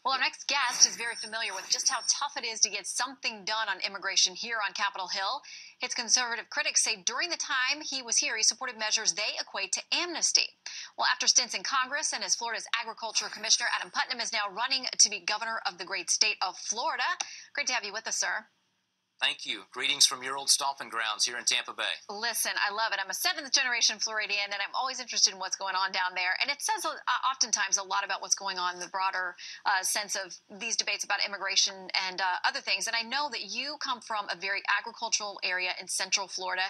Well, our next guest is very familiar with just how tough it is to get something done on immigration here on Capitol Hill. His conservative critics say during the time he was here, he supported measures they equate to amnesty. Well, after stints in Congress and as Florida's agriculture commissioner, Adam Putnam is now running to be governor of the great state of Florida. Great to have you with us, sir. Thank you. Greetings from your old stomping grounds here in Tampa Bay. Listen, I love it. I'm a seventh-generation Floridian, and I'm always interested in what's going on down there. And it says oftentimes a lot about what's going on in the broader sense of these debates about immigration and other things. And I know that you come from a very agricultural area in Central Florida.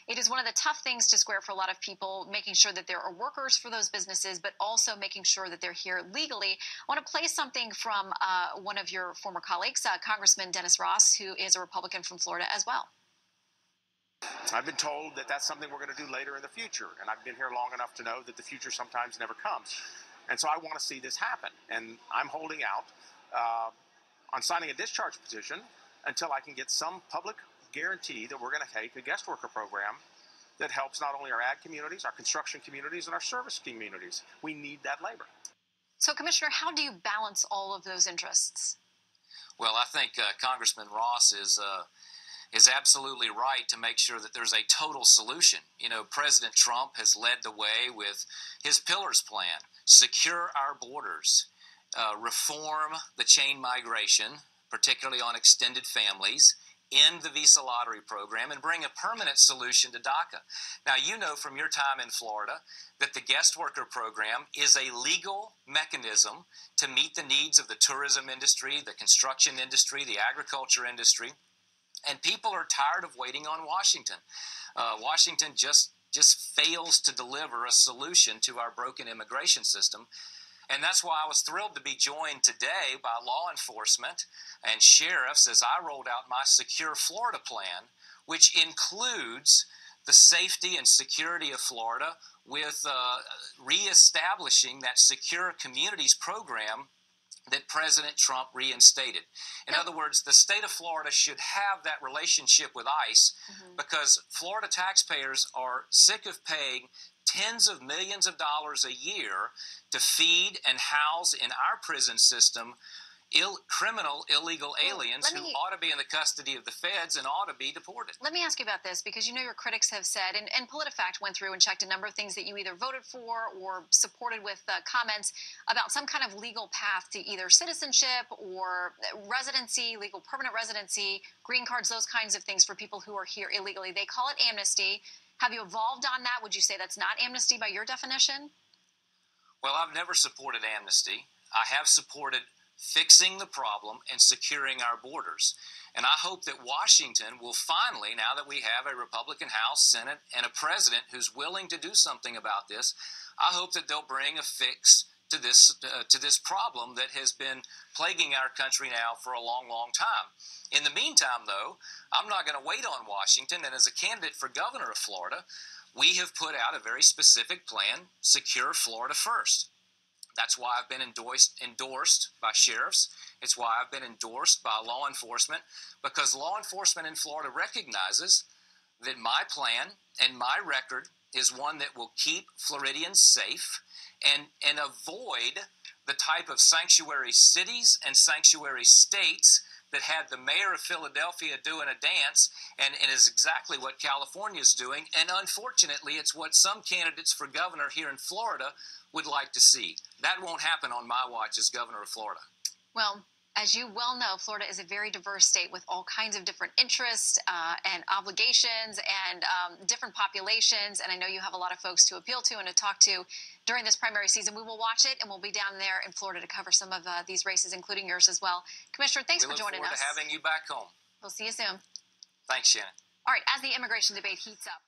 It is one of the tough things to square for a lot of people, making sure that there are workers for those businesses, but also making sure that they're here legally. I want to play something from one of your former colleagues, Congressman Dennis Ross, who is a Republican from Florida as well. I've been told that that's something we're going to do later in the future, and I've been here long enough to know that the future sometimes never comes. And so I want to see this happen, and I'm holding out on signing a discharge petition until I can get some public guarantee that we're going to take a guest worker program that helps not only our ag communities, our construction communities, and our service communities. We need that labor. So, Commissioner, how do you balance all of those interests? Well, I think Congressman Ross is absolutely right to make sure that there's a total solution. You know, President Trump has led the way with his Pillars plan: secure our borders, reform the chain migration, particularly on extended families, end the visa lottery program, and bring a permanent solution to DACA. Now, you know from your time in Florida that the guest worker program is a legal mechanism to meet the needs of the tourism industry, the construction industry, the agriculture industry, and people are tired of waiting on Washington. Washington just fails to deliver a solution to our broken immigration system. And that's why I was thrilled to be joined today by law enforcement and sheriffs as I rolled out my Secure Florida plan, which includes the safety and security of Florida with reestablishing that Secure Communities program that President Trump reinstated. In other words, the state of Florida should have that relationship with ICE because Florida taxpayers are sick of paying tens of millions of dollars a year to feed and house in our prison system criminal, illegal aliens who ought to be in the custody of the feds and ought to be deported. Let me ask you about this, because you know your critics have said, and PolitiFact went through and checked a number of things that you either voted for or supported with comments about some kind of legal path to either citizenship or residency, legal permanent residency, green cards, those kinds of things for people who are here illegally. They call it amnesty. Have you evolved on that? Would you say that's not amnesty by your definition? Well, I've never supported amnesty. I have supported fixing the problem and securing our borders. And I hope that Washington will finally, now that we have a Republican House, Senate, and a president who's willing to do something about this, I hope that they'll bring a fix to this problem that has been plaguing our country now for a long, long time. In the meantime, though, I'm not going to wait on Washington, and as a candidate for governor of Florida, we have put out a very specific plan: Secure Florida First. That's why I've been endorsed by sheriffs. It's why I've been endorsed by law enforcement, because law enforcement in Florida recognizes that my plan and my record is one that will keep Floridians safe and avoid the type of sanctuary cities and sanctuary states that had the mayor of Philadelphia doing a dance, and is exactly what California is doing. And unfortunately, it's what some candidates for governor here in Florida would like to see. That won't happen on my watch as governor of Florida. Well, as you well know, Florida is a very diverse state with all kinds of different interests and obligations and different populations. And I know you have a lot of folks to appeal to and to talk to during this primary season. We will watch it, and we'll be down there in Florida to cover some of these races, including yours as well. Commissioner, thanks for joining us. We look forward to having you back home. We'll see you soon. Thanks, Shannon. All right, as the immigration debate heats up.